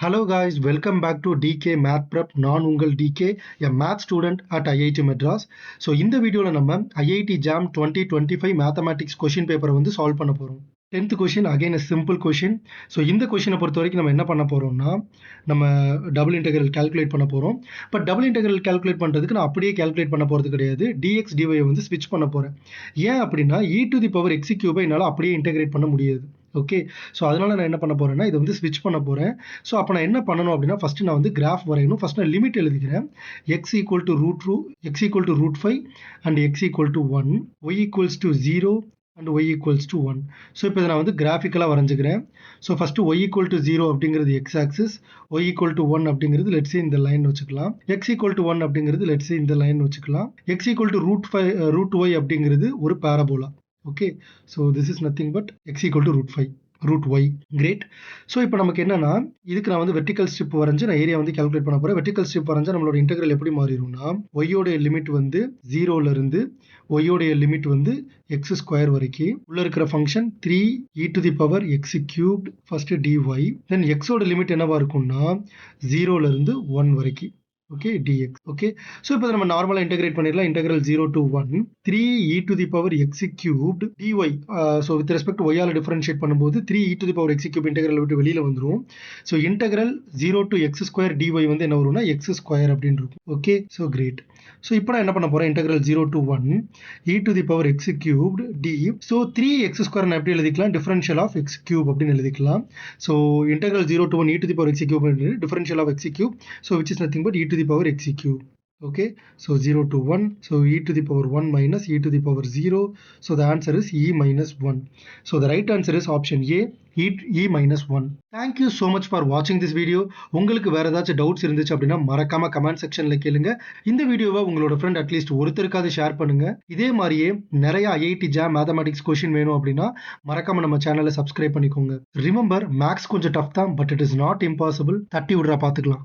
Hello guys, welcome back to DK Math Prep. நான் உங்கள் DK, a math student at IIT Madras. So இந்த வீடியோல நம்ம IIT JAM 2025 Mathematics question paper வந்து solve பண்ண போறோம். 10th question again a simple question. So இந்த கொஸ்டினை பொறுத்த வரைக்கும் நம்ம என்ன பண்ண போறோம்னா நம்ம டபுள் இன்டெகிரல் கால்குலேட் பண்ண போறோம். பட் டபுள் இன்டெகிரல் கால்குலேட் பண்றதுக்கு நான் அப்படியே கால்குலேட் பண்ண போறது கிடையாது. dx dy வந்து ஸ்விட்ச் பண்ண போறேன். ஏன் அப்படின்னா e to the power x cube என்னால அப்படியே இன்டெகிரேட் பண்ண முடியாது. ஓகே, ஸோ அதனால நான் என்ன பண்ண போறேன்னா இதை வந்து ஸ்விட்ச் பண்ண போறேன். ஸோ அப்போ நான் என்ன பண்ணணும் அப்படின்னா ஃபர்ஸ்ட் நான் வந்து கிராஃப் வரையணும். ஃபர்ஸ்ட் நான் லிமிட் எழுதிக்கிறேன். X equal to root x equal to root 5 and x equal to 1, y equals to 0 and y equals to 1. So இப்போ இதை நான் வந்து கிராஃபிக்கலாக வரைஞ்சிக்கிறேன். So first y equal to 0 அப்படிங்கிறது x axis, y equal to 1 அப்படிங்கிறது let's say இந்த line வச்சுக்கலாம். எக்ஸ் ஈக்குவல் டு 1 அப்படிங்கிறது லெட்ஸே இந்த லைன் வச்சுக்கலாம். X equal to root y அப்படிங்கிறது ஒரு parabola. Okay, so this is nothing but x equal to root y. Great. So இப்போ நமக்கு என்னன்னா இதுக்கு நான் வந்து வெர்டிக்கல் ஸ்ட்ரிப் வரைஞ்சு நான் ஏரியா வந்து கால்குலேட் பண்ண போறேன். வெர்டிக்கல் ஸ்ட்ரிப் வரைஞ்சா நம்மளோட இன்டெகிரல் எப்படி மாறிடும்னா ஒய்யோடைய லிமிட் வந்து 0ல இருந்து ஒய்யோடைய லிமிட் வந்து எக்ஸ் ஸ்கொயர் வரைக்கும் உள்ள இருக்கிற function 3e to the power x cubed first dy, தென் எக்ஸோட லிமிட் என்னவா இருக்கும்னா 0ல இருந்து 1 வரைக்கும். Okay, dx. ஓகே, ஸோ இப்போ நம்ம நார்மலாக இன்டெகிரேட் பண்ணிடலாம். Integral 0 to 1 3e to the power x cubed dy. So with respect to ஒய்யால் டிஃபரன்ஷியேட் பண்ணும்போது 3e to the power x cube integral விட்டு வெளியில் வந்துடும். So integral 0 to x square dy வந்து என்ன வரும்னா எக்ஸ் ஸ்கொயர் அப்படின்னு இருக்கும். Okay, so great. ஸோ இப்போ நான் என்ன பண்ண போறேன், integral 0 to 1 e to the power x cubed d. So 3x square நான் எப்படி எழுதிக்கலாம், டிஃபரன்ஷியல் ஆஃப் x cube அப்படின்னு எழுதிக்கலாம். So integral 0 to 1 e to the power x cube differential of x cube, so which is nothing but e to the power x cube. Okay, so 0 to 1, so e to the power 1 minus e to the power 0, so the answer is e minus 1. So the right answer is option A, e minus 1. Thank you so much for watching this video. உங்களுக்கு வேற ஏதாச்சும் doubts இருந்துச்சு அப்படின்னா மறக்காம comment செக்ஷன்ல கேளுங்க. இந்த வீடியோவை உங்களோட ஃப்ரெண்ட் அட்லீஸ்ட் ஒருத்தருக்காவது ஷேர் பண்ணுங்க. இதே மாதிரியே நிறைய IIT JAM மேத்தமெட்டிக்ஸ் கொஸ்டின் வேணும் அப்படின்னா மறக்காம நம்ம சேனலை சப்ஸ்கிரைப் பண்ணிக்கோங்க. ரிமெம்பர், மேக்ஸ் கொஞ்சம் டஃப் தான், but it is not impossible. தட்டி விடுறா பார்த்துக்கலாம்.